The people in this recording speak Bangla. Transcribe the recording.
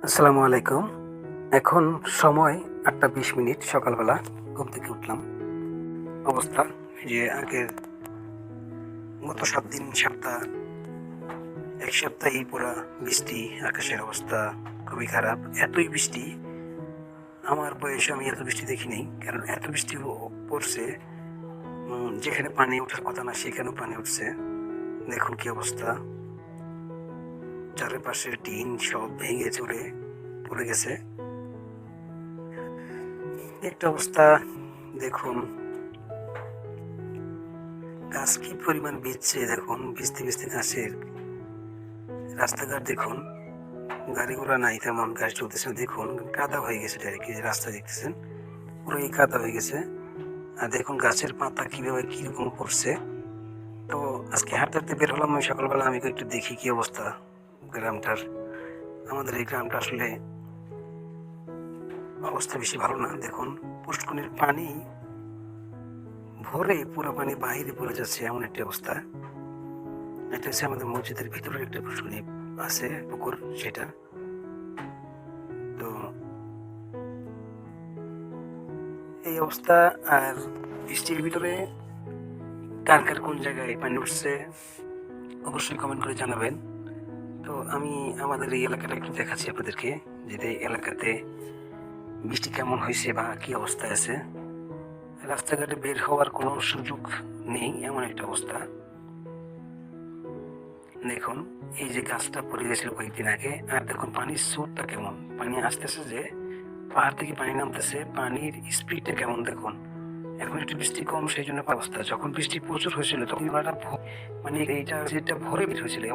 আসসালামু আলাইকুম। এখন সময় ৮টা ২০ সকালবেলা ঘুম থেকে উঠলাম। অবস্থা এই যে আগের গত ৭ দিন ১ সপ্তাহেই পুরা বৃষ্টি, আকাশের অবস্থা খুবই খারাপ। এতই বৃষ্টি, আমার বয়সে আমি এত বৃষ্টি দেখি নাই। কারণ এত বৃষ্টি পড়ছে, যেখানে পানি ওঠার কথা না সেখানেও পানি উঠছে। দেখুন কি অবস্থা! চারপাশের টিন সব ভেঙে চুরে পড়ে গেছে। একটা অবস্থা দেখুন, গাছ কি পরিমাণ ভিজছে দেখুন, ভিজতে ভিজতে গাছের রাস্তাঘাট দেখুন, গাড়ি ঘোড়া নাই তেমন, গাড়ি চলতেছে না। দেখুন কাদা হয়ে গেছে, ডাইরেক্ট যে রাস্তা দেখতেছেন পুরোই কাদা হয়ে গেছে। আর দেখুন গাছের পাতা কিভাবে কিরকম পড়ছে। তো আজকে হাঁটতে হাঁটতে বের হলাম আমি সকালবেলা, আমি একটু দেখি কি অবস্থা গ্রামটার। আমাদের এই গ্রামটা আসলে অবস্থা বেশি ভালো না। দেখুন পুষ্করিণীর পানি ভরে পুরো পানি বাইরে পড়ে যাচ্ছে, এমন একটা অবস্থা। এটা হচ্ছে আমাদের মসজিদের ভিতরে একটা পুষ্করিণী আছে, পুকুর সেটা। তো এই অবস্থা। আর বৃষ্টির ভিতরে কার কার কোন জায়গায় পানি উঠছে অবশ্যই কমেন্ট করে জানাবেন। তো আমি আমাদের এই এলাকাটা একটু দেখাচ্ছি আপনাদেরকে, যে এই এলাকাতে বৃষ্টি কেমন হয়েছে বা কি অবস্থায় আছে। রাস্তাঘাটে বের হওয়ার কোনো সুযোগ নেই, এমন একটা অবস্থা। দেখুন এই যে গাছটা পড়ে গেছিল কয়েকদিন আগে, আর দেখুন পানির স্রোতটা কেমন, পানি আসতেছে, যে পাহাড় থেকে পানি নামতেছে, পানির স্পিডটা কেমন দেখুন। এখন একটু বৃষ্টি কম, সেই জন্য অবস্থা। যখন বৃষ্টি প্রচুর হয়েছিল তখন মানে এইটা যেটা ভরে বের হয়েছিল।